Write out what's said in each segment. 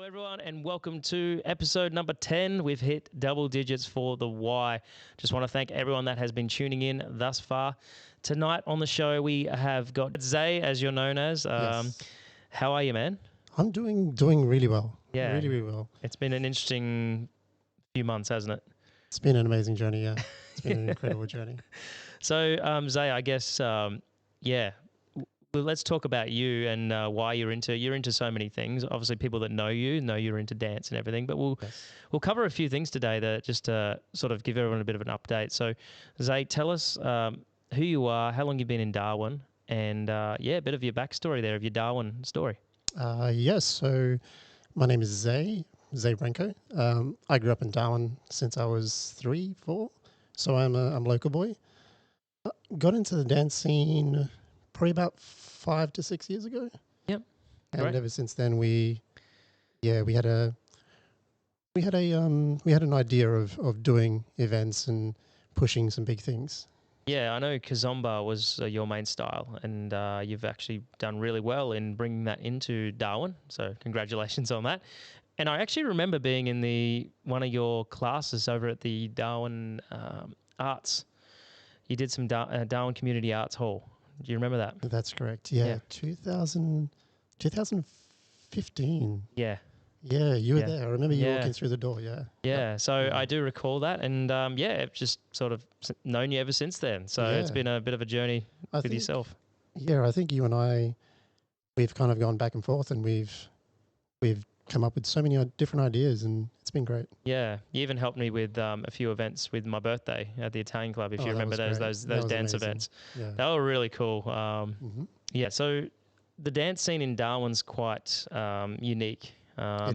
everyone, and welcome to episode number 10. We've hit double digits for the Y. Just want to thank everyone that has been tuning in thus far. Tonight on the show, we have got Zay, as you're known as. Yes. How are you, man? I'm doing really well. Yeah. Really well. It's been an interesting few months, hasn't it? It's been an amazing journey, yeah. It's been an incredible journey. So, Zay, I guess, well, let's talk about you and why you're into so many things. Obviously, people that know you're into dance and everything. But we'll cover a few things today that just to sort of give everyone a bit of an update. So, Zay, tell us who you are, how long you've been in Darwin, and a bit of your backstory there, of your Darwin story. Yes. So my name is Zé Branco. I grew up in Darwin since I was 3, 4. So I'm a local boy. Got into the dance scene probably about 5 to 6 years ago. Yep. And Great. ever since then we had an idea of doing events and pushing some big things. Yeah, I know Kizomba was your main style, and you've actually done really well in bringing that into Darwin. So congratulations on that. And I actually remember being in one of your classes over at the Darwin Arts. You did some Darwin Community Arts Hall. Do you remember that? That's correct. Yeah. 2015. Yeah. Yeah, you were there. I remember you walking through the door, yeah. Yeah, so I do recall that, and I've just sort of known you ever since then. So it's been a bit of a journey with yourself. Yeah, I think you and I, we've kind of gone back and forth, and we've come up with so many different ideas, and it's been great. Yeah, you even helped me with a few events with my birthday at the Italian Club, if you remember those dance events. Yeah. They were really cool. Yeah, so the dance scene in Darwin's quite unique.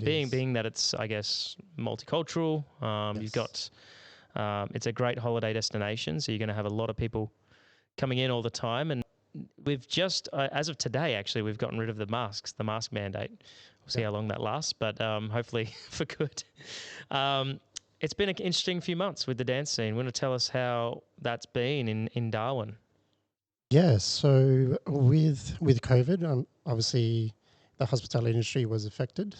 Being that it's, I guess, multicultural. You've got it's a great holiday destination, so you're going to have a lot of people coming in all the time. And we've just, as of today, actually, we've gotten rid of the mask mandate. We'll see how long that lasts, but hopefully for good. It's been an interesting few months with the dance scene. Want to tell us how that's been in Darwin? Yeah, so with COVID, obviously the hospitality industry was affected.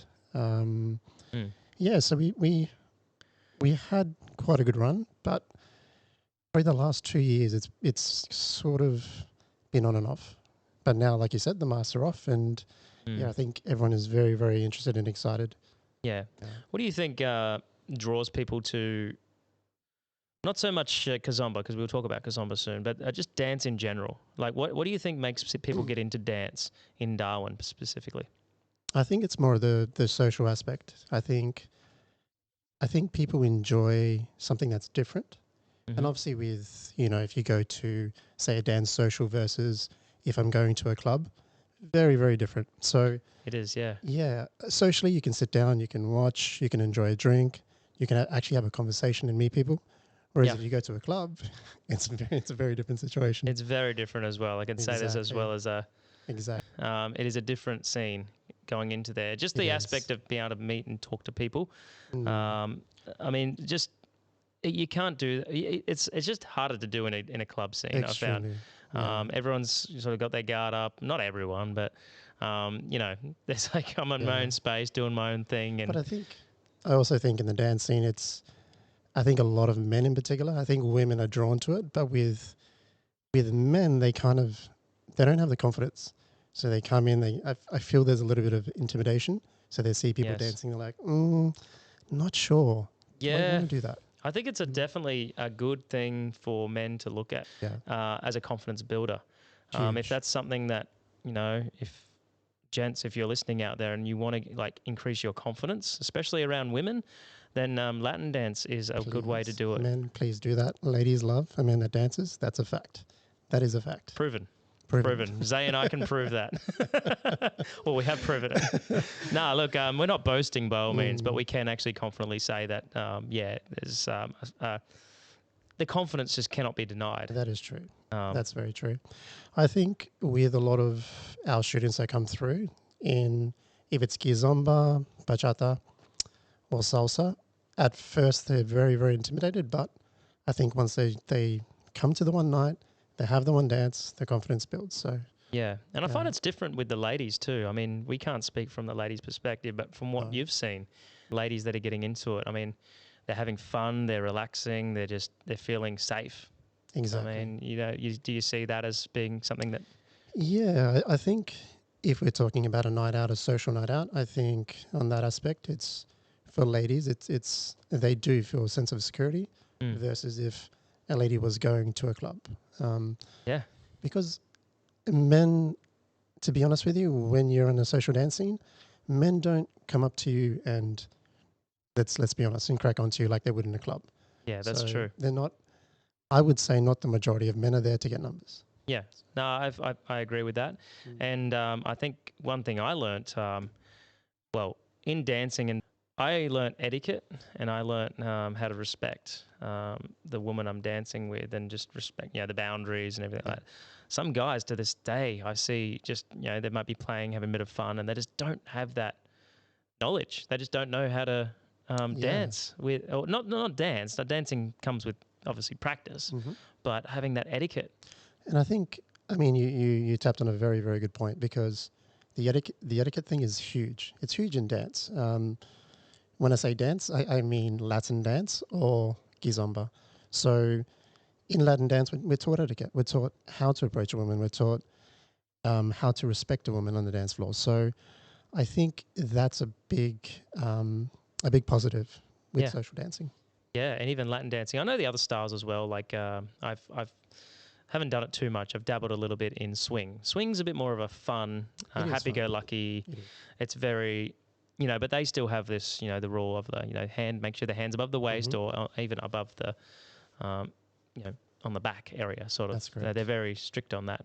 Yeah, so we had quite a good run, but probably the last 2 years it's sort of been on and off. But now, like you said, the masks are off, and I think everyone is very, very interested and excited. Yeah. What do you think draws people to, not so much Kizomba, because we'll talk about Kizomba soon, but just dance in general? Like, what do you think makes people get into dance in Darwin specifically? I think it's more the social aspect. I think people enjoy something that's different. And obviously with, if you go to, say, a dance social versus if I'm going to a club, very, very different. So it is, yeah. Yeah. Socially, you can sit down, you can watch, you can enjoy a drink, you can actually have a conversation and meet people. Whereas if you go to a club, it's a very different situation. It's very different as well. I can say this as well as exactly. It is a different scene going into there. Just the aspect of being able to meet and talk to people. I mean, just you can't do. It's just harder to do in a club scene. Extremely. I found. Everyone's sort of got their guard up. Not everyone, but there's like I'm in my own space doing my own thing. And but I also think in the dance scene, I think a lot of men in particular. I think women are drawn to it, but with men, they don't have the confidence. So they come in. I feel there's a little bit of intimidation. So they see people dancing. They're like, not sure. Yeah, why do you want to do that? I think it's definitely a good thing for men to look at as a confidence builder. If that's something that, if you're listening out there and you want to increase your confidence, especially around women, then Latin dance is a good way to do it. Men, please do that. Ladies love a man that dances. That's a fact. That is a fact. Proven. Zay and I can prove that. Well, we have proven it. Nah, look, we're not boasting by all means, but we can actually confidently say that, there's the confidence just cannot be denied. That is true. That's very true. I think with a lot of our students that come through, if it's Kizomba, bachata, or salsa, at first they're very, very intimidated, but I think once they come to the one night, they have the one dance, the confidence builds. So Yeah, and I find it's different with the ladies too. I mean, we can't speak from the ladies' perspective, but from what you've seen, ladies that are getting into it, I mean, they're having fun, they're relaxing, they're feeling safe. Exactly. I mean, do you see that as being something that? Yeah, I think if we're talking about a night out, a social night out, I think on that aspect, it's for ladies, it's they do feel a sense of security versus if a lady was going to a club. Yeah. Because men, to be honest with you, when you're in a social dance scene, men don't come up to you and let's be honest and crack onto you like they would in a club. Yeah, that's true. They're not. I would say not the majority of men are there to get numbers. Yeah, no, I agree with that, and I think one thing I learnt, well, in dancing, and I learnt etiquette, and I learnt how to respect the woman I'm dancing with, and just respect, the boundaries and everything like that. Some guys to this day, I see just, they might be playing, having a bit of fun, and they just don't have that knowledge. They just don't know how to dance with, or not dance. Dancing comes with obviously practice, but having that etiquette. And I think, I mean, you tapped on a very, very good point because the etiquette thing is huge. It's huge in dance. When I say dance, I mean Latin dance or Kizomba. So in Latin dance, we're taught etiquette. We're taught how to approach a woman. We're taught how to respect a woman on the dance floor. So I think that's a big positive with social dancing. Yeah, and even Latin dancing. I know the other styles as well. Like I've haven't done it too much. I've dabbled a little bit in swing. Swing's a bit more of a fun, happy-go-lucky. It's very, but they still have this, the rule of the, make sure the hand's above the waist or even above the, on the back area, sort of. That's correct. They're very strict on that,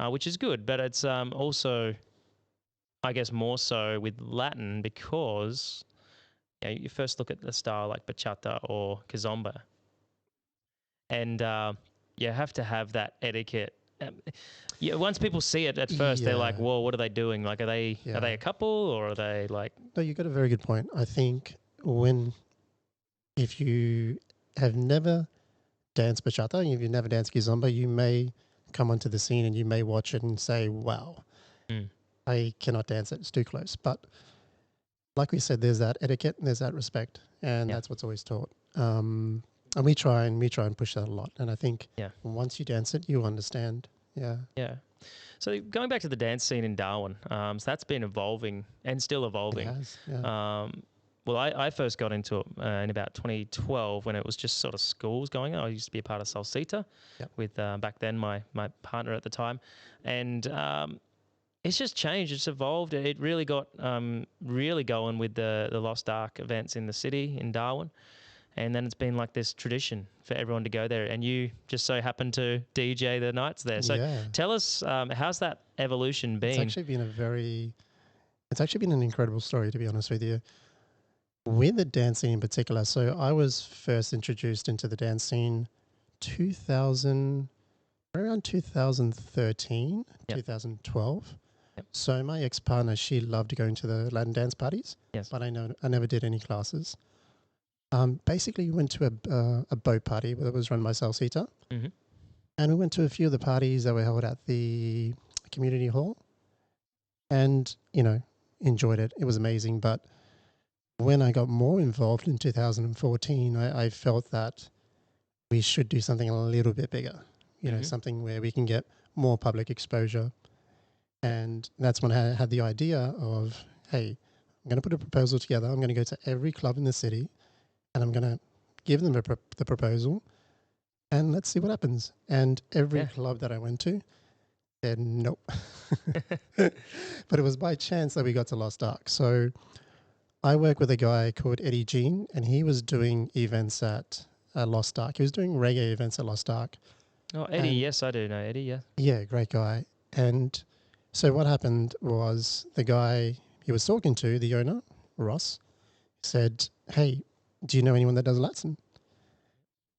which is good. But it's also, I guess, more so with Latin because you first look at the style like bachata or kizomba, and you have to have that etiquette. Once people see it at first, they're like, "Whoa, what are they doing? Like, are they a couple or are they like?" No, you got a very good point. I think if you have never danced bachata, if you've never danced kizomba, you may come onto the scene and you may watch it and say, "Wow, I cannot dance it. It's too close." But like we said, there's that etiquette and there's that respect, and that's what's always taught. And we try and push that a lot. And I think once you dance it, you understand. Yeah. Yeah. So going back to the dance scene in Darwin, so that's been evolving and still evolving. It has, yeah. Well, I first got into it in about 2012 when it was just sort of schools going on. I used to be a part of Salsita with back then my partner at the time, and it's just changed. It's evolved. It really got really going with the Lost Ark events in the city in Darwin. And then it's been like this tradition for everyone to go there. And you just so happen to DJ the nights there. So tell us, how's that evolution been? It's actually been an incredible story, to be honest with you. With the dance scene in particular, so I was first introduced into the dance scene around 2013, 2012. So my ex-partner, she loved going to the Latin dance parties, but I never did any classes. Basically, we went to a boat party that was run by Salsita, and we went to a few of the parties that were held at the community hall, and enjoyed it. It was amazing. But when I got more involved in 2014, I felt that we should do something a little bit bigger. Something where we can get more public exposure, and that's when I had the idea of, hey, I'm going to put a proposal together. I'm going to go to every club in the city. And I'm going to give them the proposal and let's see what happens. And every club that I went to said nope. But it was by chance that we got to Lost Ark. So I work with a guy called Eddie Jean, and he was doing events at Lost Ark. He was doing reggae events at Lost Ark. Oh, Eddie, yes, I do know Eddie, yeah. Yeah, great guy. And so what happened was the guy he was talking to, the owner, Ross, said, hey, do you know anyone that does Latin?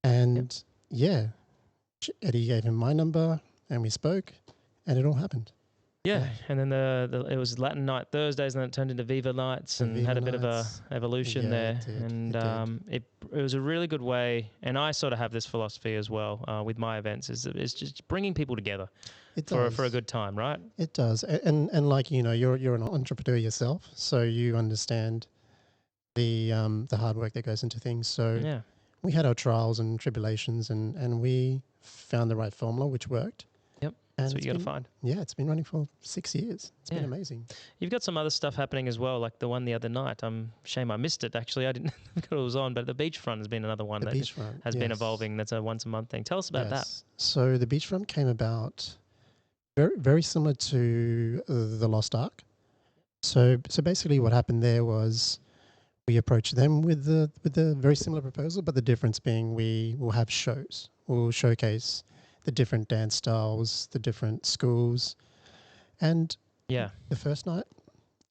And Eddie gave him my number and we spoke and it all happened. Yeah, and then it was Latin Night Thursdays, and then it turned into Viva Nights, and Viva had a bit of a Nights. evolution Yeah, there. it did. And It did. it was a really good way. And I sort of have this philosophy as well with my events: is just bringing people together It for a does. good time, right? It does. And like, you know, you're an entrepreneur yourself, so you understand the hard work that goes into things. So Yeah, we had our trials and tribulations, and we found the right formula which worked. yep. And That's what it's you got to been find. yeah, it's been running for 6 years. It's been Yeah. amazing. You've got some other stuff happening as well, like the one the other night. Shame I missed it. Actually, I didn't look at it was on, but the beachfront has been another one The that beachfront has been yes. evolving. That's a once a month thing. Tell us about that. Yes. So the beachfront came about very very similar to the Lost Ark. So basically, what happened there was we approached them with the very similar proposal, but the difference being we will have shows. We'll showcase the different dance styles, the different schools, and Yeah. the first night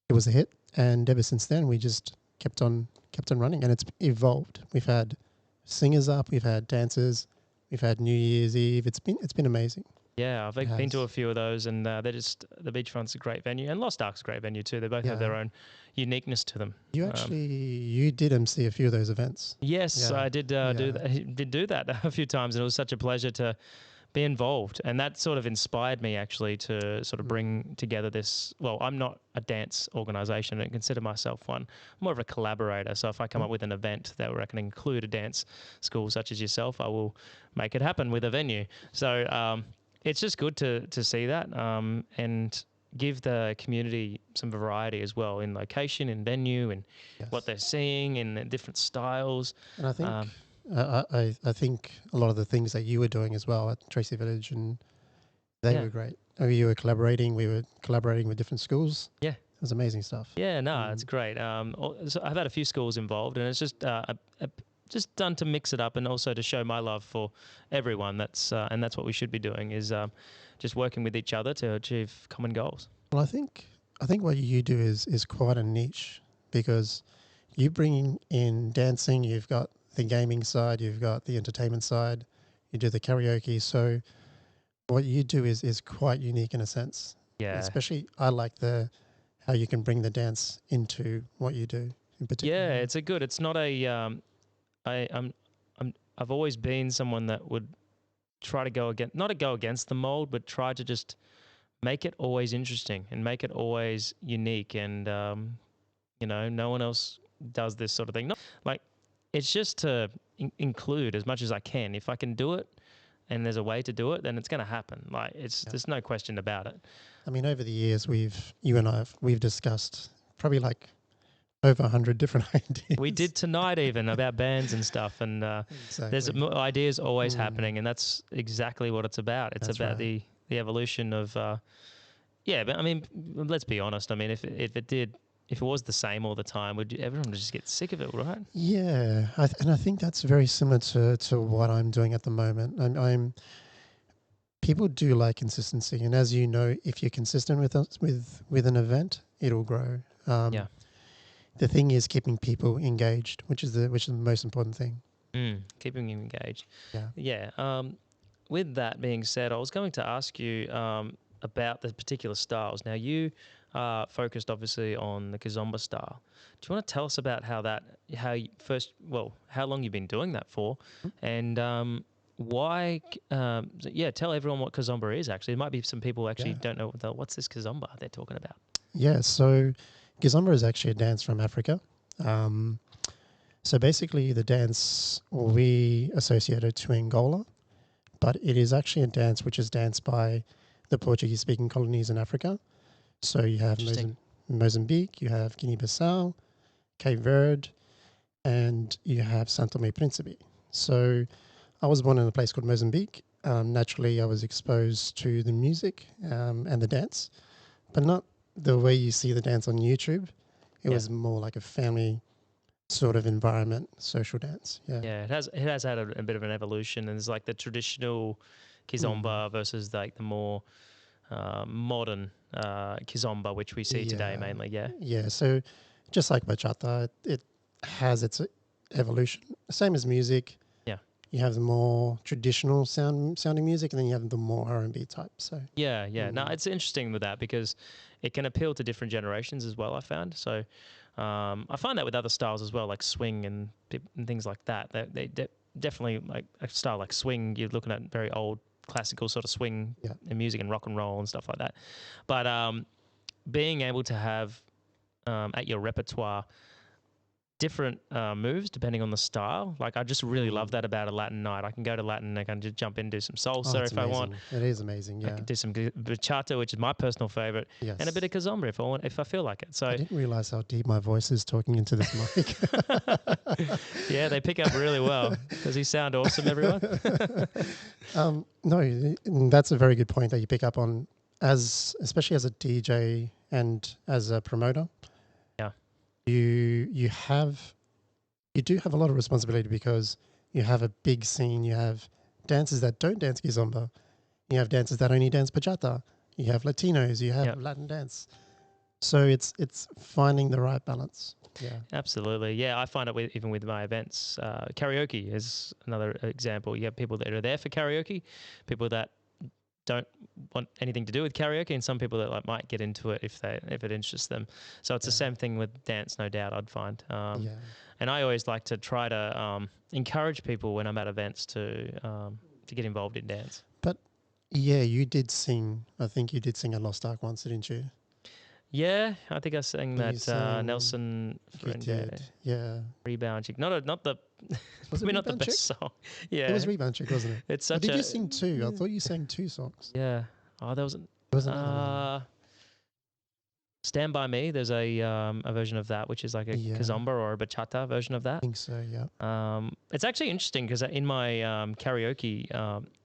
it was a hit, and ever since then we just kept on running, and it's evolved. We've had singers up, we've had dancers, we've had New Year's Eve. It's been amazing. Yeah, I've It been to has. a few of those, and the beachfront's a great venue, and Lost Ark's a great venue too. They both have Yeah. their own uniqueness to them. You did MC a few of those events. Yes, Yeah. I did do that. Did do that a few times, and it was such a pleasure to be involved. And that sort of inspired me actually to sort of bring together this. Well, I'm not a dance organization and consider myself one. I'm more of a collaborator. So if I come up with an event that where I can include a dance school such as yourself, I will make it happen with a venue. So it's just good to see that and give the community some variety as well in location, in venue, and what they're seeing in the different styles. And I think I think a lot of the things that you were doing as well at Tracy Village, and they were great. You were collaborating. We were collaborating with different schools. Yeah. It was amazing stuff. Yeah, no, it's great. So I've had a few schools involved, and it's just done to mix it up and also to show my love for everyone. And that's what we should be doing is just working with each other to achieve common goals. Well, I think what you do is quite a niche, because you bring in dancing. You've got the gaming side. You've got the entertainment side. You do the karaoke. So what you do is quite unique in a sense. Yeah. Especially I like how you can bring the dance into what you do in particular. Yeah, it's not a I've always been someone that would try to not go against the mold, but try to just make it always interesting and make it always unique. And no one else does this sort of thing. It's just to include as much as I can. If I can do it, and there's a way to do it, then it's going to happen. There's no question about it. I mean, over the years, you and I we've discussed probably like over 100 different ideas. We did tonight even about bands and stuff, and there's ideas always happening, and that's exactly what it's about. It's about the evolution of, but I mean, let's be honest. I mean, if it was the same all the time, would everyone just get sick of it, right? Yeah, and I think that's very similar to what I'm doing at the moment. People do like consistency, and as you know, if you're consistent with an event, it'll grow. The thing is keeping people engaged, which is the most important thing. Keeping them engaged. Yeah. With that being said, I was going to ask you about the particular styles. Now you focused obviously on the Kizomba style. Do you want to tell us about how long you've been doing that for, and why? Tell everyone what Kizomba is. Actually, there might be some people actually don't know what's this Kizomba they're talking about. Yeah, so Kizomba is actually a dance from Africa. So basically, the dance we associate it to Angola, but it is actually a dance which is danced by the Portuguese-speaking colonies in Africa. So you have Mozambique, you have Guinea-Bissau, Cape Verde, and you have Santo Tomé Príncipe. So I was born in a place called Mozambique. Naturally, I was exposed to the music and the dance, but not the way you see the dance on YouTube. It was more like a family sort of environment, social dance. Yeah, it has had a bit of an evolution, and there's like the traditional Kizomba versus like the more modern Kizomba, which we see today mainly. Yeah, so just like bachata, it has its evolution, same as music. you have the more traditional sounding music, and then you have the more R&B type. So yeah. No, it's interesting with that because it can appeal to different generations as well, I found. So I find that with other styles as well, like swing and things like that. They definitely, like a style like swing, you're looking at very old classical sort of swing and music and rock and roll and stuff like that. But being able to have at your repertoire different moves depending on the style. Like I just really love that about a Latin night. I can go to Latin, I can just jump in and do some salsa if amazing. I want. It is amazing, yeah. I can do some bachata, which is my personal favorite, and a bit of kizomba if I feel like it. So I didn't realize how deep my voice is talking into this mic. Yeah, they pick up really well. Does he sound awesome, everyone? No, that's a very good point that you pick up on, especially as a DJ and as a promoter. Yeah. You do have a lot of responsibility because you have a big scene. You have dancers that don't dance kizomba. You have dancers that only dance bachata. You have Latinos. You have Latin dance. So it's finding the right balance. Yeah, absolutely. Yeah, I find it even with my events. Karaoke is another example. You have people that are there for karaoke, people that don't want anything to do with karaoke, and some people that like might get into it if it interests them. So it's the same thing with dance, no doubt. I'd find. And I always like to try to encourage people when I'm at events to get involved in dance. But yeah, you did sing. I think you did sing at Lost Ark once, didn't you? Yeah, I think I sang that Nelson Friend. Yeah. Rebound Chick. Not the maybe not the best song. Yeah. It was Rebound Chick, wasn't it? It's such did you sing two? I thought you sang two songs. Yeah. Oh, there was another one. Stand By Me. There's a version of that, which is like a kizomba or a bachata version of that. I think so, yeah. It's actually interesting because in my karaoke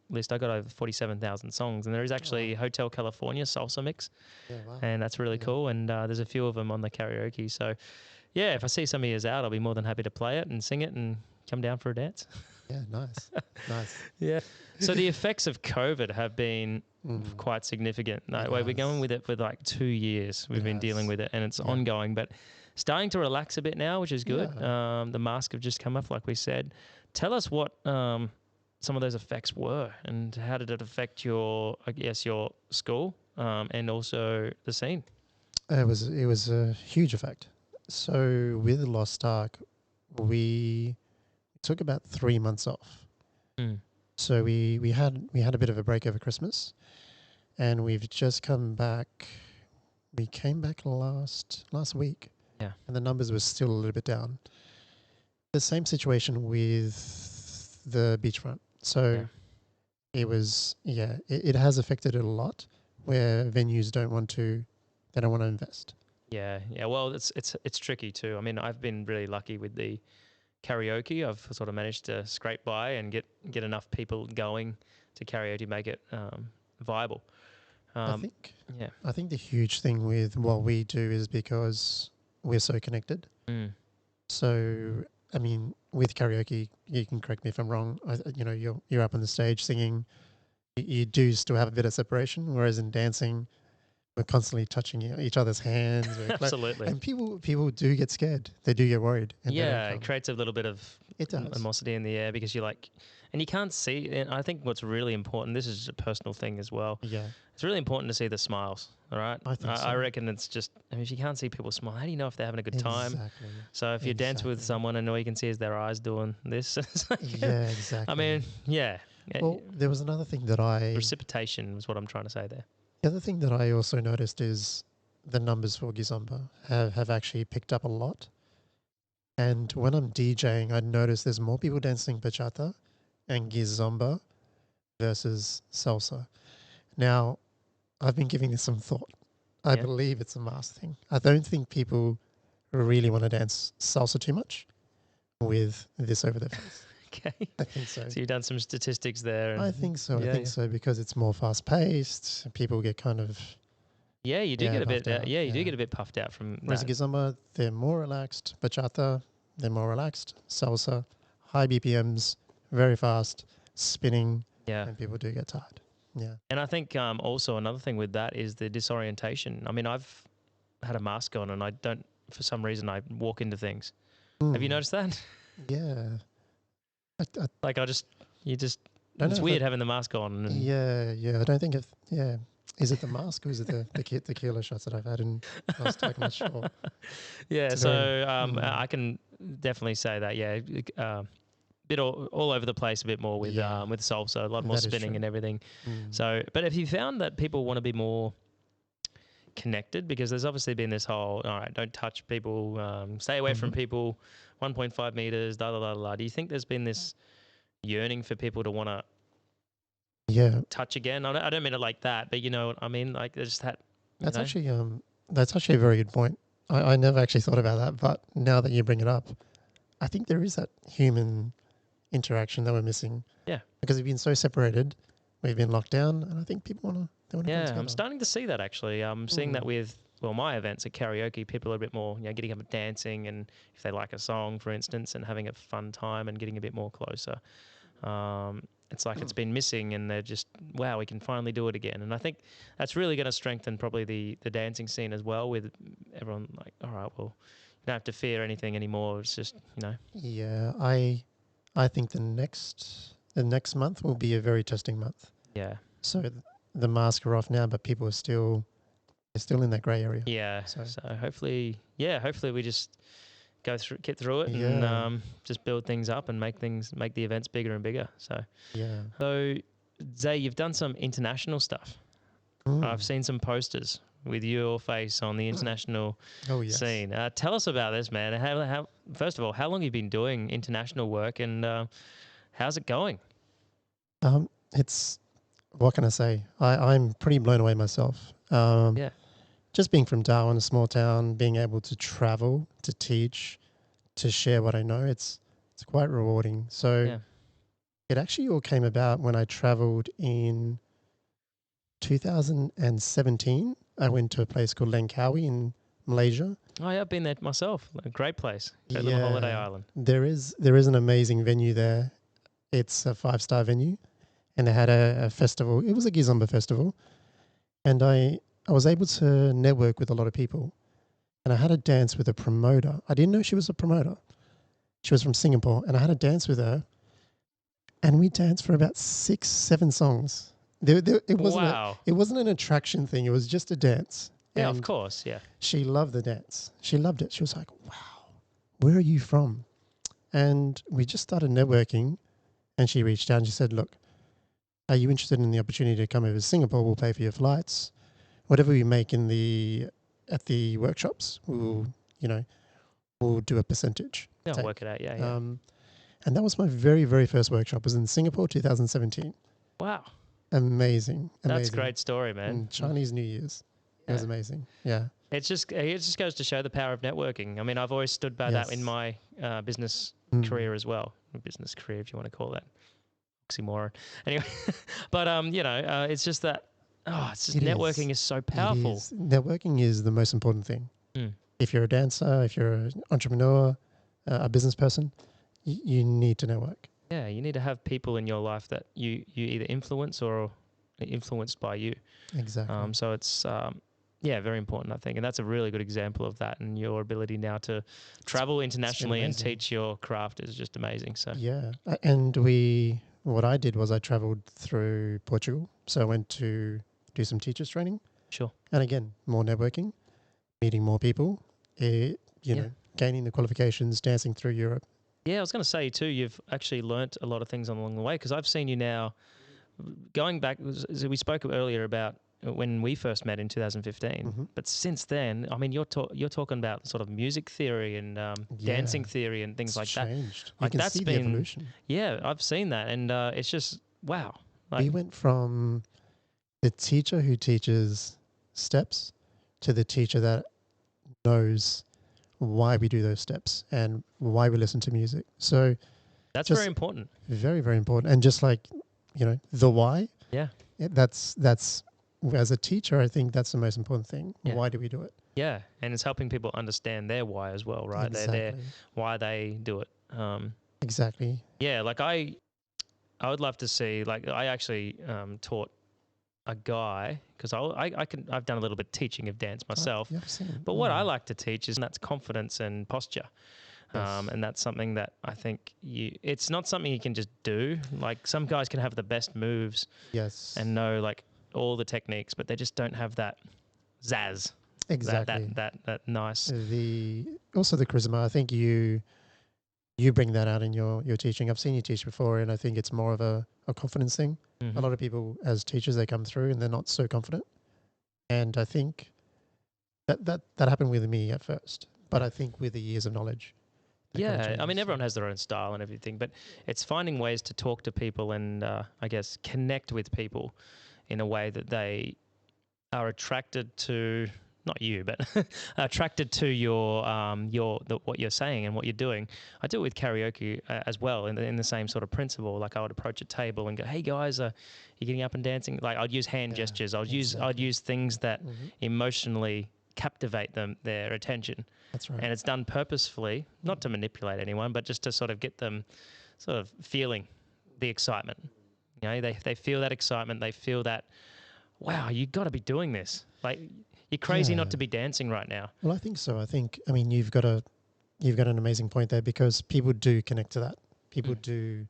list, I got over 47,000 songs, and there is actually Hotel California salsa mix, and that's really cool. And there's a few of them on the karaoke. So, yeah, if I see some of yours out, I'll be more than happy to play it and sing it and come down for a dance. Yeah, nice. Yeah. So the effects of COVID have been quite significant. We're going with it for like 2 years. We've been dealing with it, and it's ongoing, but starting to relax a bit now, which is good. The masks have just come off, like we said. Tell us what some of those effects were, and how did it affect your school and also the scene? It was a huge effect. So with Lost Ark, we took about 3 months off. So we had a bit of a break over Christmas, and we've just come back. We came back last week, and the numbers were still a little bit down. The same situation with the beachfront. So it was it has affected it a lot, where venues don't want to invest. Yeah. Well, it's tricky too. I mean, I've been really lucky with the karaoke. I've sort of managed to scrape by and get enough people going to karaoke, make it viable. I think the huge thing with what we do is because we're so connected. So I mean, with karaoke, you can correct me if I'm wrong. You're up on the stage singing. You do still have a bit of separation, whereas in dancing, we're constantly touching each other's hands. Absolutely. And people do get scared. They do get worried. And it creates a little bit of animosity in the air because you're like, and you can't see. And I think what's really important, this is a personal thing as well. Yeah. It's really important to see the smiles. All right. I think so. I reckon it's just, if you can't see people smile, how do you know if they're having a good time? Exactly. So if you dance with someone and all you can see is their eyes doing this. Exactly. I mean, Well, there was another thing that precipitation was what I'm trying to say there. The other thing that I also noticed is the numbers for Kizomba have actually picked up a lot. And when I'm DJing, I notice there's more people dancing bachata and Kizomba versus salsa. Now, I've been giving this some thought. I believe it's a mass thing. I don't think people really want to dance salsa too much with this over their face. Okay. I think so. So you've done some statistics there. I think so. I think so because it's more fast paced. People get kind of you do get a bit. Do get a bit puffed out from whereas that. Kizomba, they're more relaxed. Bachata, they're more relaxed. Salsa, high BPMs, very fast, spinning. Yeah. And people do get tired. Yeah. And I think also another thing with that is the disorientation. I mean, I've had a mask on and I don't, for some reason, I walk into things. Have you noticed that? Yeah. I it's weird having the mask on. And yeah. I don't think is it the mask or is it the tequila shots that I've had in the last week? I'm not sure. Yeah, I can definitely say that. Yeah, bit all over the place a bit more with salsa, a lot more spinning and everything. So, but have you found that people want to be more connected? Because there's obviously been this whole, all right, don't touch people, stay away from people, 1.5 meters, da da da da. Do you think there's been this yearning for people to want to touch again? I don't mean it like that, but you know what I mean? Like there's that. That's actually a very good point. I never actually thought about that, but now that you bring it up, I think there is that human interaction that we're missing. Yeah. Because we've been so separated, we've been locked down, and I think people want to come together. I'm starting to see that actually. I'm seeing that with my events at karaoke. People are a bit more, getting up and dancing, and if they like a song, for instance, and having a fun time and getting a bit more closer. It's like it's been missing, and they're just, wow, we can finally do it again. And I think that's really going to strengthen probably the dancing scene as well, with everyone like, all right, well, you don't have to fear anything anymore. It's just, Yeah, I think the next month will be a very testing month. Yeah. So the masks are off now, but people are still in that grey area. Yeah. So hopefully we just get through it and just build things up and make the events bigger and bigger. So Zay, you've done some international stuff. I've seen some posters with your face on the international scene. Tell us about this, man. How first of all, how long have you been doing international work, and how's it going? It's, what can I say? I'm pretty blown away myself. Just being from Darwin, a small town, being able to travel, to teach, to share what I know, it's quite rewarding. So it actually all came about when I traveled in 2017. I went to a place called Langkawi in Malaysia. Oh yeah, I've been there myself. A great place. Great little holiday island. There is an amazing venue there. It's a 5-star venue, and they had a festival. It was a Kizomba festival, and I was able to network with a lot of people, and I had a dance with a promoter. I didn't know she was a promoter. She was from Singapore, and I had a dance with her, and we danced for about 6-7 songs. It wasn't an attraction thing. It was just a dance. Yeah, of course. Yeah. She loved the dance. She loved it. She was like, "Wow, where are you from?" And we just started networking, and she reached out and she said, "Look, are you interested in the opportunity to come over to Singapore? We'll pay for your flights. Whatever we make at the workshops, we'll do a percentage." Yeah, I'll work it out. Yeah. And that was my very, very first workship. It was in Singapore, 2017. Wow. Amazing. That's a great story, man. And Chinese New Year's. It was amazing. Yeah. It just goes to show the power of networking. I mean, I've always stood by that in my business career as well. Business career, if you want to call that. Oxymoron. Anyway, but it's just that. Networking is so powerful. Networking is the most important thing. If you're a dancer, if you're an entrepreneur, a business person, you need to network. Yeah, you need to have people in your life that you either influence or influenced by you. Exactly. So it's very important, I think, and that's a really good example of that. And your ability now to travel internationally and teach your craft is just amazing. So and what I did was I traveled through Portugal. So I went to do some teachers training. Sure. And again, more networking, meeting more people, gaining the qualifications, dancing through Europe. Yeah, I was going to say too, you've actually learnt a lot of things along the way, because I've seen you now, going back, we spoke earlier about when we first met in 2015, but since then, I mean, you're talking about sort of music theory and dancing theory and things like changed. Like you can see the evolution. Yeah, I've seen that, and it's just, wow. We went from the teacher who teaches steps to the teacher that knows why we do those steps and why we listen to music. So that's very important. Very, very important. And just like, the why. Yeah. That's as a teacher, I think that's the most important thing. Yeah. Why do we do it? Yeah. And it's helping people understand their why as well, right? Exactly. Why they do it. Exactly. Yeah. Like I would love to see, like I actually taught a guy, because I've done a little bit of teaching of dance myself, but what I like to teach is that's confidence and posture. And that's something that I think it's not something you can just do. Like some guys can have the best moves and know like all the techniques, but they just don't have that zazz. Exactly. That nice. Also the charisma. I think you bring that out in your teaching. I've seen you teach before, and I think it's more of a confidence thing. Mm-hmm. A lot of people as teachers, they come through and they're not so confident. And I think that happened with me at first, but I think with the years of knowledge, I mean, everyone has their own style and everything, but it's finding ways to talk to people and I guess connect with people in a way that they are attracted to, not you, but attracted to what you're saying and what you're doing. I do it with karaoke as well, in the same sort of principle. Like I would approach a table and go, "Hey guys, you're getting up and dancing." Like I'd use hand gestures. I'd use things that emotionally captivate their attention. That's right. And it's done purposefully, not to manipulate anyone, but just to sort of get them sort of feeling the excitement. You know, they feel that excitement. They feel that, wow, you got to be doing this. Like you're crazy not to be dancing right now. Well, I think so. I mean, you've got an amazing point there, because people do connect to that. People do.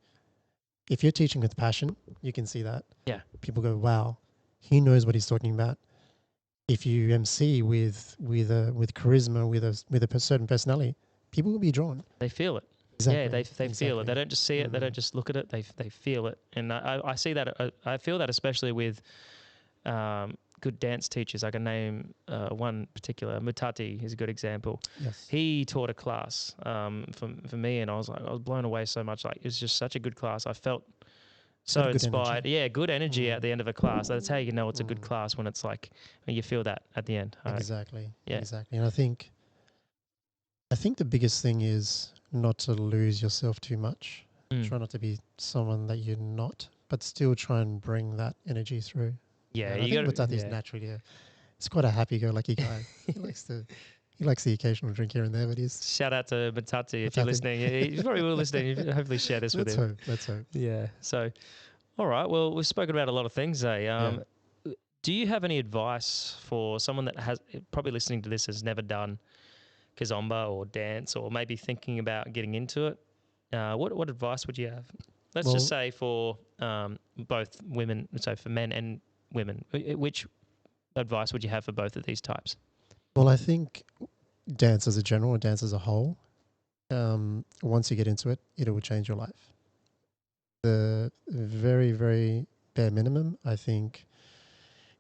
If you're teaching with passion, you can see that. Yeah. People go, wow, he knows what he's talking about. If you MC with charisma, with a certain personality, people will be drawn. They feel it. Exactly. Yeah, they feel it. They don't just see it. They don't just look at it. They feel it. And I see that. I feel that especially with good dance teachers. I can name one particular. Mutati is a good example. Yes. He taught a class for me, and I was blown away so much. Like it was just such a good class. I felt so inspired. Energy. Yeah, good energy at the end of a class. That's how you know it's a good class, when it's like when you feel that at the end. Exactly. Yeah. Exactly. And I think the biggest thing is not to lose yourself too much. Try not to be someone that you're not, but still try and bring that energy through. Yeah, and I think Mutati is naturally it's quite a happy-go-lucky guy. He likes the occasional drink here and there, but he's... Shout out to Mutati if you're listening. He's probably will listening. Hopefully share this with him. Let's hope. Yeah. So, all right. Well, we've spoken about a lot of things, eh? Do you have any advice for someone that has probably listening to this has never done Kizomba or dance, or maybe thinking about getting into it? What advice would you have? Let's just say for both women, so for men and women, which advice would you have for both of these types? Well, I think dance as a general, or dance as a whole, once you get into it, it will change your life. The very, very bare minimum, I think,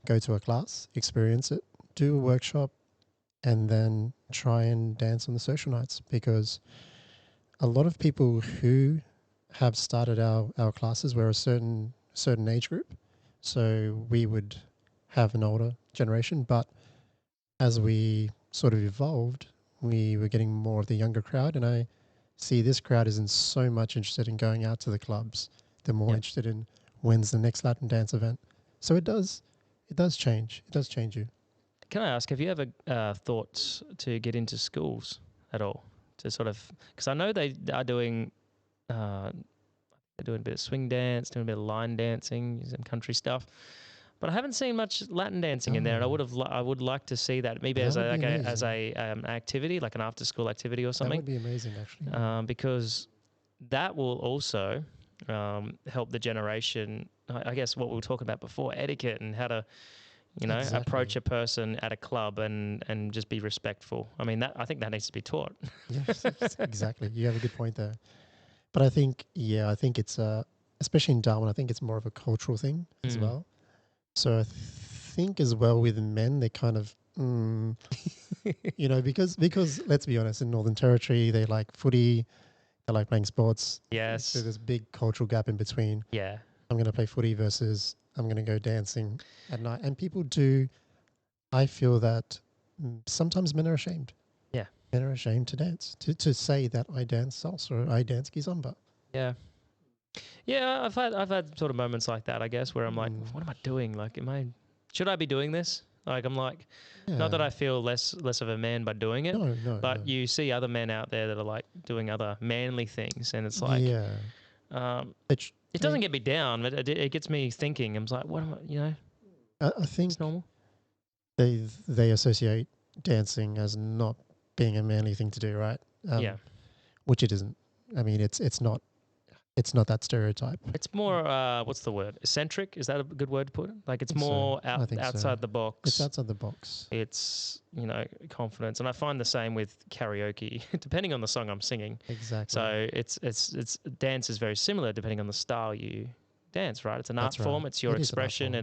go to a class, experience it, do a workshop, and then try and dance on the social nights, because a lot of people who have started our classes were a certain age group. So we would have an older generation, but as we sort of evolved, we were getting more of the younger crowd, and I see this crowd isn't so much interested in going out to the clubs. They're more interested in when's the next Latin dance event. So it does change. It does change you. Can I ask, have you ever thought to get into schools at all? To sort of, because I know they are doing, they're doing a bit of swing dance, doing a bit of line dancing, some country stuff. But I haven't seen much Latin dancing in there, and I would like to see that maybe as a activity, like an after school activity or something. That would be amazing, actually. Because that will also help the generation. I guess what we were talking about before, etiquette and how to, approach a person at a club and just be respectful. I mean, I think that needs to be taught. Yes, exactly. You have a good point there. But I think it's especially in Darwin, I think it's more of a cultural thing as well. So I think as well with men, they kind of, because let's be honest, in Northern Territory, they like footy, they like playing sports. Yes. So there's a big cultural gap in between. Yeah. I'm going to play footy versus I'm going to go dancing at night. And people do, I feel that sometimes men are ashamed. Yeah. Men are ashamed to dance, to say that I dance salsa or I dance kizomba. Yeah. Yeah, I've had sort of moments like that, I guess, where I'm like, what am I doing? Like, should I be doing this? Like, I'm like, not that I feel less of a man by doing it, but you see other men out there that are like doing other manly things, and it's like, it doesn't get me down, but it gets me thinking. I'm like, what am I? I think it's normal. They associate dancing as not being a manly thing to do, right? which it isn't. I mean, it's not that stereotype. It's more, what's the word? Eccentric? Is that a good word to put it? Like it's more I think outside the box. It's outside the box. It's, confidence. And I find the same with karaoke, depending on the song I'm singing. Exactly. So it's dance is very similar depending on the style you dance, right? It's an art form. It's your expression.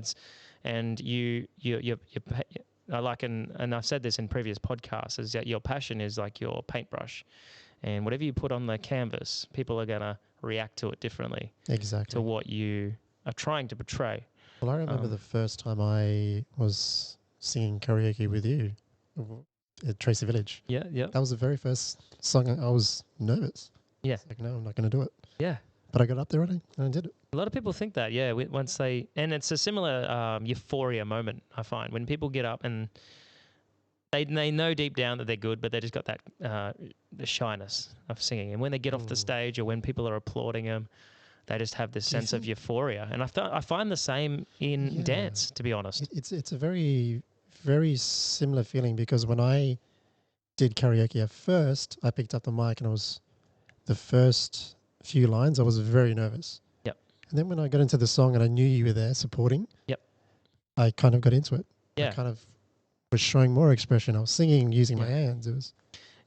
I like, and I've said this in previous podcasts, is that your passion is like your paintbrush. And whatever you put on the canvas, people are going to react to it differently. Exactly. To what you are trying to portray. Well, I remember the first time I was singing karaoke with you at Tracy Village. Yeah, yeah. That was the very first song. I was nervous. Yeah. Like, no, I'm not going to do it. Yeah. But I got up there and I did it. A lot of people think that, yeah. And it's a similar euphoria moment, I find, when people get up and they know deep down that they're good, but they just got that the shyness of singing. And when they get off the stage or when people are applauding them, they just have this sense of euphoria. And I find the same in dance, to be honest. It's a very, very similar feeling, because when I did karaoke at first, I picked up the mic and the first few lines, I was very nervous. Yep. And then when I got into the song and I knew you were there supporting, yep, I kind of got into it. Yeah. I kind of was showing more expression. I was singing using my hands. It was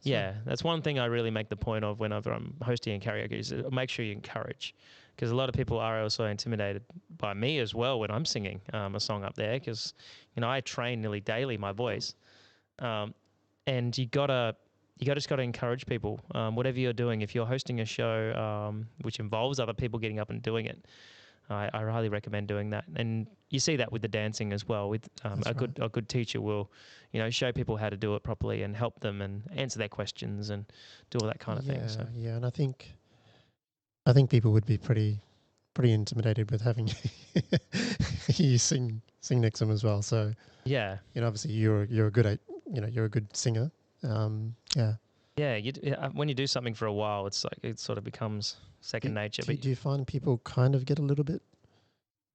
that's one thing I really make the point of whenever I'm hosting in karaoke, is make sure you encourage, because a lot of people are also intimidated by me as well when I'm singing a song up there, because I train nearly daily my voice, and you just gotta encourage people, whatever you're doing. If you're hosting a show which involves other people getting up and doing it, I highly recommend doing that. And you see that with the dancing as well. With a good teacher will, show people how to do it properly and help them and answer their questions and do all that kind of thing. So. Yeah, and I think people would be pretty intimidated with having you sing next to them as well. So yeah, obviously you're a good singer. Yeah, when you do something for a while, it's like it sort of becomes second nature. Do you find people kind of get a little bit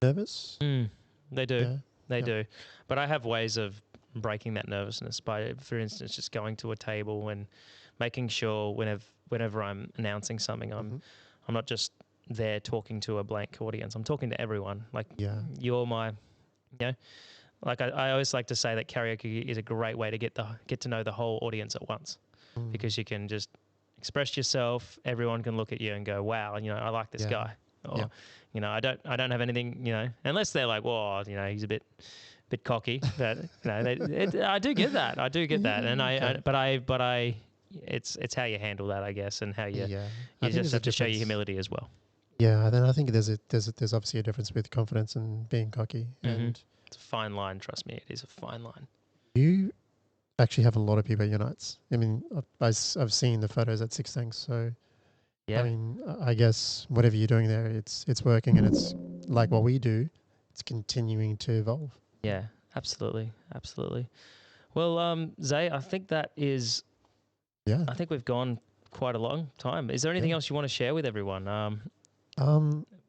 nervous? They do. They do. But I have ways of breaking that nervousness by, for instance, just going to a table and making sure whenever I'm announcing something, I'm not just there talking to a blank audience. I'm talking to everyone. Like you're my, like I always like to say that karaoke is a great way to get to know the whole audience at once, because you can just express yourself. Everyone can look at you and go, "Wow, I like this guy." Or, I don't have anything, unless they're like, "Whoa, he's a bit cocky." But I do get that. I do get that, and it's how you handle that, I guess, and how you just have to show your humility as well. Yeah, then I think there's obviously a difference with confidence and being cocky, and it's a fine line. Trust me, it is a fine line. You actually have a lot of people at your nights. I mean, I've seen the photos at Six Thanks, so yeah. I mean, I guess whatever you're doing there, it's working, and it's like what we do. It's continuing to evolve. Yeah, absolutely. Well, Zay, I think that is. Yeah. I think we've gone quite a long time. Is there anything else you want to share with everyone?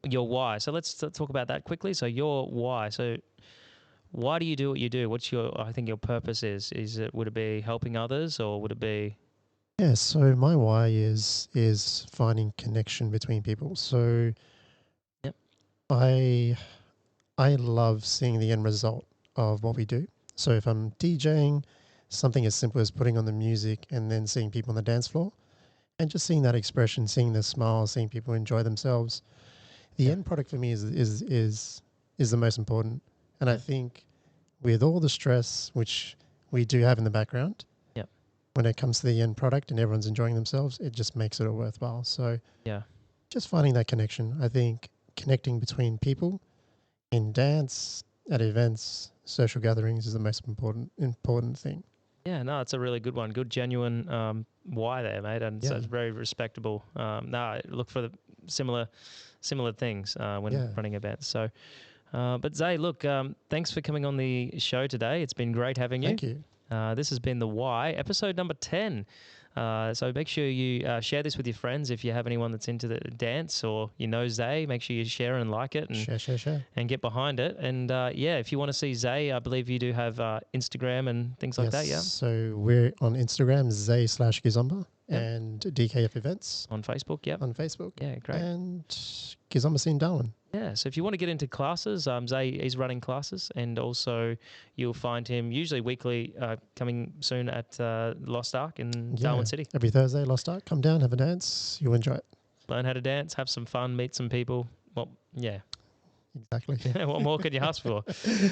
Your why. So let's talk about that quickly. So your why. So why do you do what you do? What's I think your purpose is? Would it be helping others, or would it be? Yeah. So my why is finding connection between people. So I love seeing the end result of what we do. So if I'm DJing, something as simple as putting on the music and then seeing people on the dance floor and just seeing that expression, seeing the smile, seeing people enjoy themselves. The end product for me is the most important. And I think with all the stress, which we do have in the background, when it comes to the end product and everyone's enjoying themselves, it just makes it all worthwhile. So just finding that connection. I think connecting between people in dance, at events, social gatherings is the most important thing. Yeah, no, it's a really good one. Good, genuine why there, mate. And so it's very respectable. I look for the similar things when running events. So, but Zay, look, thanks for coming on the show today. It's been great having you. Thank you. This has been The Why, episode number 10. So make sure you share this with your friends. If you have anyone that's into the dance or Zay, make sure you share and like it and share and get behind it. And if you want to see Zay, I believe you do have Instagram and things like that. Yeah. So we're on Instagram, Zay/Kizomba. and DKF Events on Facebook. Yep. On Facebook. Yeah, great. And Kizomba in Darwin. Yeah, so if you want to get into classes, Zay is running classes, and also you'll find him usually weekly, coming soon at Lost Ark in Darwin City. Every Thursday, Lost Ark. Come down, have a dance. You'll enjoy it. Learn how to dance, have some fun, meet some people. Well, yeah. Exactly. What more could you ask for?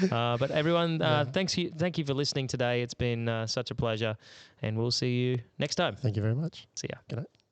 But everyone, thank you for listening today. It's been such a pleasure, and we'll see you next time. Thank you very much. See ya. Good night.